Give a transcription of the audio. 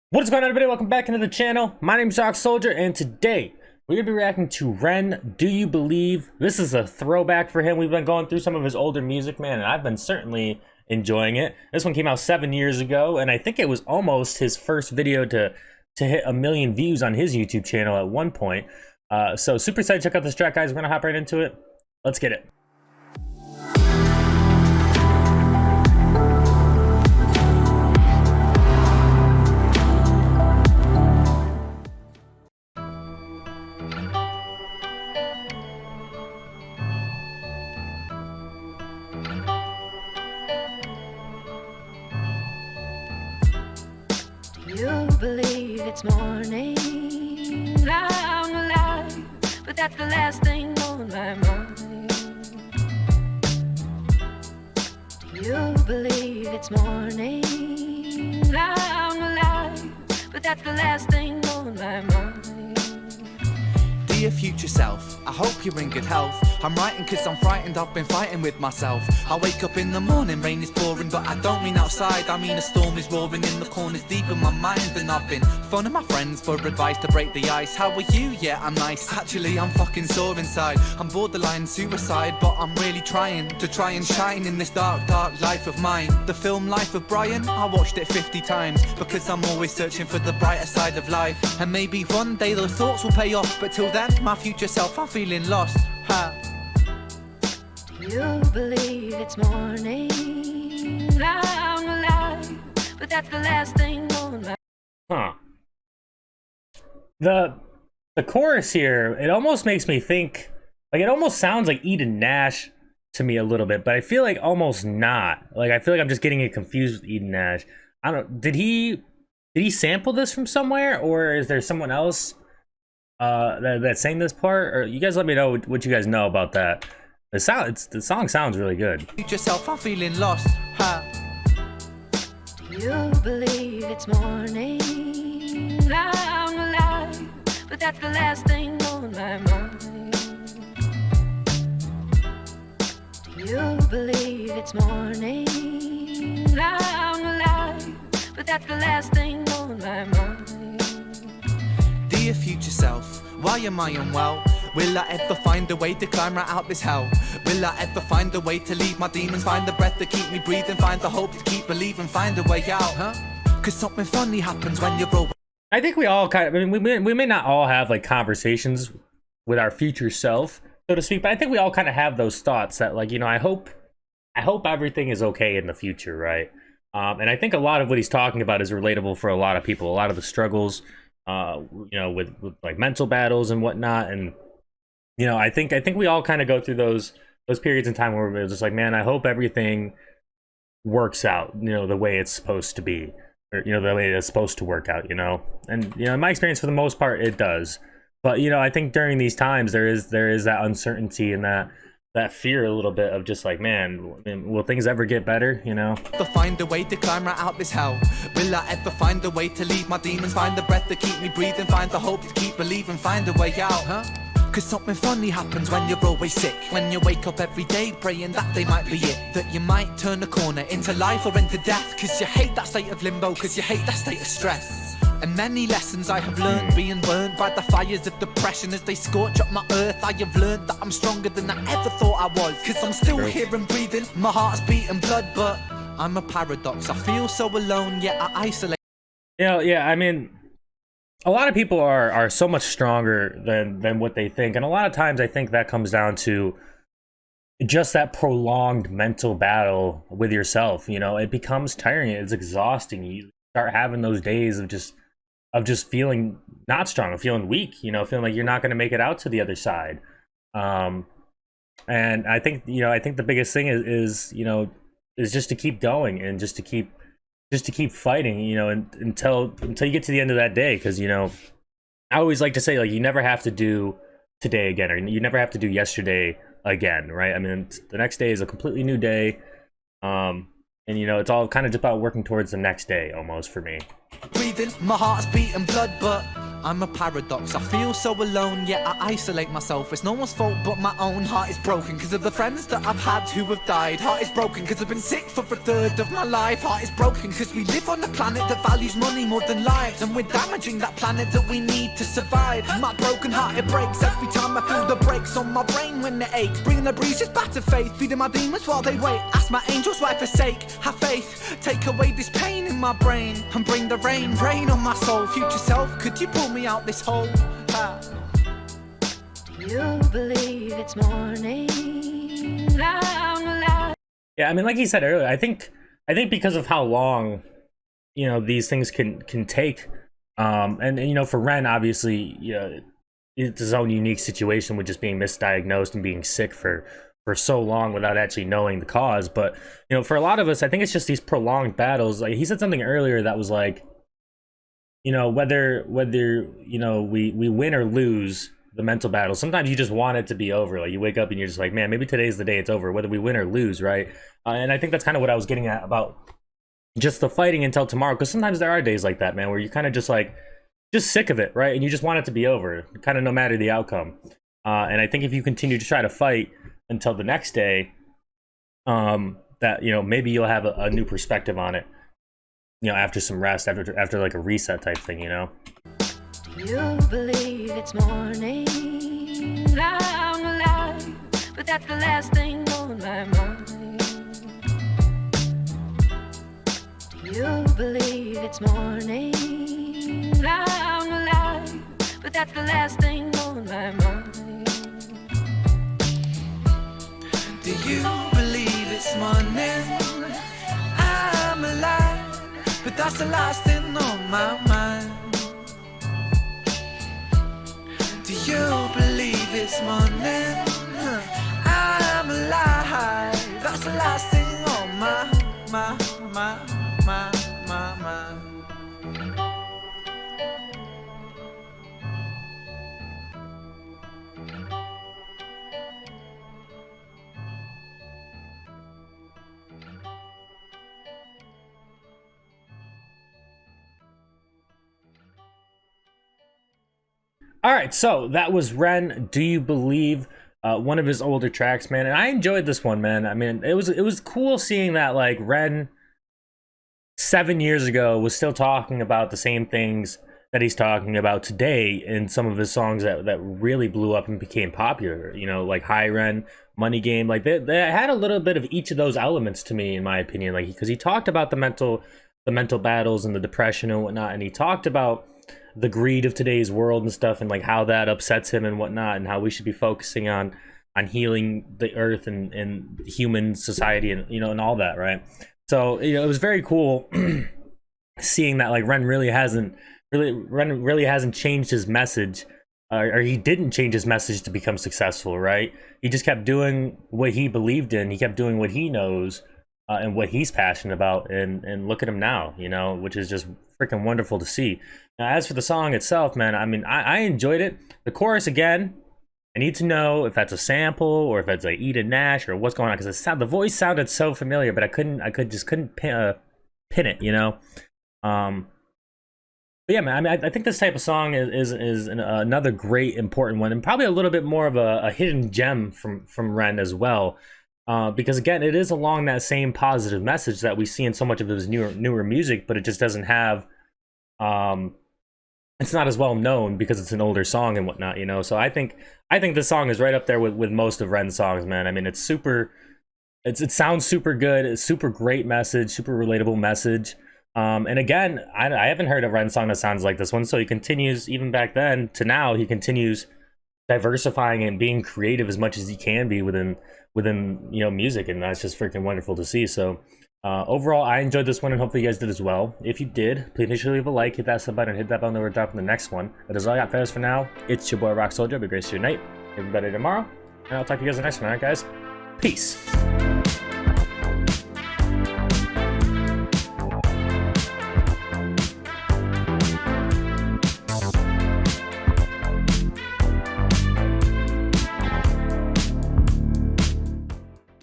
What is going on, everybody? Welcome back into the channel. My name is Dark Soldier, and today we're going to be reacting to Ren, Do You Believe? This is a throwback for him. We've been going through some of his older music, man, and I've been certainly enjoying it. This one came out 7 years ago, and I think it was almost his first video to hit 1 million views on his YouTube channel at one point. So super excited to check out this track, guys. We're going to hop right into it. Let's get it. You believe it's morning, I'm alive, but that's the last thing on my mind. You believe it's morning, I'm alive, but that's the last thing on my mind. Dear future self, I hope you're in good health. I'm writing cause I'm frightened, I've been fighting with myself. I wake up in the morning, rain is pouring, but I don't mean outside, I mean a storm is roaring in the corners deep in my mind. And I've been phoning my friends for advice to break the ice. How are you? Yeah, I'm nice. Actually, I'm fucking sore inside. I'm borderline suicide, but I'm really trying to try and shine in this dark, dark life of mine. The film Life of Brian, I watched it 50 times, because I'm always searching for the brighter side of life. And maybe one day those thoughts will pay off, but till then, my future self, I'm feeling lost. Ha. You believe it's morning, I'm alive, but that's the last thing on my Huh. The chorus here, it almost makes me think, like, it almost sounds like Eden Nash to me a little bit, but I feel like almost not. Like, I feel like I'm just getting it confused with Eden Nash. I don't, did he sample this from somewhere, or is there someone else that sang this part? Or you guys let me know what you guys know about that. The song sounds really good. Future self, I'm feeling lost. Ha. You believe it's morning, I'm alive, but that's the last thing on my mind. You believe it's morning, I'm alive, but that's the last thing on my mind. Dear future self, why am I unwell? Will I ever find a way to climb right out this hell? Will I ever find a way to leave my demons? Find the breath to keep me breathing, find the hope to keep believing, find a way out, huh? Cause something funny happens when you're away. I think we all kind of, I mean, we may not all have like conversations with our future self, so to speak, but I think we all kind of have those thoughts that, like, you know, I hope everything is okay in the future, right? And I think a lot of what he's talking about is relatable for a lot of people. A lot of the struggles, you know, with like mental battles and whatnot, and you know, I think we all kind of go through those periods in time where we're just like, man, I hope everything works out, you know, the way it's supposed to be, or, you know, the way it's supposed to work out, you know. And, you know, in my experience, for the most part, it does. But, you know, I think during these times, there is that uncertainty and that fear a little bit of just like, man, will things ever get better, you know? To find a way to climb right out this hell. Will I ever find a way to leave my demons? Find the breath to keep me breathing, find the hope to keep believing, find a way out, huh? Cause something funny happens when you're always sick. When you wake up every day praying that they might be it. That you might turn a corner into life or into death. Cause you hate that state of limbo, cause you hate that state of stress. And many lessons I have learned, being burned by the fires of depression as they scorch up my earth. I have learned that I'm stronger than I ever thought I was. Cause I'm still here and breathing, my heart's beating blood. But I'm a paradox, I feel so alone, yet I isolate. You know, yeah, I mean, a lot of people are so much stronger than what they think, and a lot of times I think that comes down to just that prolonged mental battle with yourself. You know, it becomes tiring, it's exhausting. You start having those days of just feeling not strong, of feeling weak, you know, feeling like you're not going to make it out to the other side. And I think, you know, I think the biggest thing is you know, is just to keep going and just to keep fighting, you know, until you get to the end of that day. Because, you know, I always like to say, like, you never have to do today again, or you never have to do yesterday again, right? I mean, the next day is a completely new day, and you know, it's all kind of just about working towards the next day almost for me. Breathing, my heart's beating blood, but I'm a paradox. I feel so alone, yet I isolate myself. It's no one's fault but my own. Heart is broken because of the friends that I've had who have died. Heart is broken because I've been sick for a third of my life. Heart is broken because we live on a planet that values money more than lives, and we're damaging that planet that we need to survive. My broken heart, it breaks every time I feel the brakes on my brain when it aches. Bringing the breezes back to faith, feeding my demons while they wait. Ask my angels why forsake, have faith. Take away this pain in my brain and bring the rain on my soul. Future self, could you pull me out this hole? Do you believe it's morning? I'm alive. Yeah, I mean, like he said earlier, I think because of how long, you know, these things can take, and you know, for Ren, obviously, you know, it's his own unique situation with just being misdiagnosed and being sick for so long without actually knowing the cause. But you know, for a lot of us, I think it's just these prolonged battles. Like he said something earlier that was like, you know, whether you know we win or lose the mental battle, sometimes you just want it to be over. Like you wake up and you're just like, man, maybe today's the day it's over, whether we win or lose, right? And I think that's kind of what I was getting at about just the fighting until tomorrow, because sometimes there are days like that, man, where you're kind of just like, just sick of it, right? And you just want it to be over, kind of no matter the outcome. And I think if you continue to try to fight until the next day, that, you know, maybe you'll have a new perspective on it, you know, after some rest, after like a reset type thing, you know? Do you believe it's morning? I'm alive, but that's the last thing on my mind. Do you believe it's morning? I'm alive, but that's the last thing on my mind. Do you believe it's morning? I'm alive, but that's the last thing on my mind. Do you believe it's morning? I'm alive, that's the last thing on my mind. All right, so that was Ren, Do You Believe, one of his older tracks, man, and I enjoyed this one, man. I mean, it was cool seeing that, like, Ren 7 years ago was still talking about the same things that he's talking about today in some of his songs that really blew up and became popular, you know, like High Ren, Money Game. Like they had a little bit of each of those elements to me, in my opinion, like, because he talked about the mental battles and the depression and whatnot, and he talked about the greed of today's world and stuff, and like how that upsets him and whatnot, and how we should be focusing on healing the earth and human society, and, you know, and all that, right? So, you know, it was very cool seeing that, like, Ren really hasn't changed his message, or he didn't change his message to become successful, right? He just kept doing what he believed in. He kept doing what he knows, and what he's passionate about, and look at him now, you know, which is just freaking wonderful to see. Now, as for the song itself, man, I mean, I enjoyed it. The chorus, again, I need to know if that's a sample or if it's like Eda Nash or what's going on, because the voice sounded so familiar, but I just couldn't pin it, you know. But yeah, man, I mean, I think this type of song is another great important one, and probably a little bit more of a hidden gem from Ren as well. Because again, it is along that same positive message that we see in so much of his newer music, but it just doesn't have, it's not as well known because it's an older song and whatnot, you know. So I think this song is right up there with most of Ren's songs, man. I mean, it sounds super good. It's super great message, super relatable message. And again, I haven't heard a Ren song that sounds like this one. So he continues, even back then to now, he continues diversifying and being creative as much as he can be within you know, music, and that's just freaking wonderful to see. So overall, I enjoyed this one, and hopefully you guys did as well. If you did, please make sure to leave a like, hit that sub button, hit that bell, and we're dropping the next one. That is all I got for us for now. It's your boy Rock Soldier. Be great to your night, everybody tomorrow, and I'll talk to you guys in the next one. All right, guys, peace.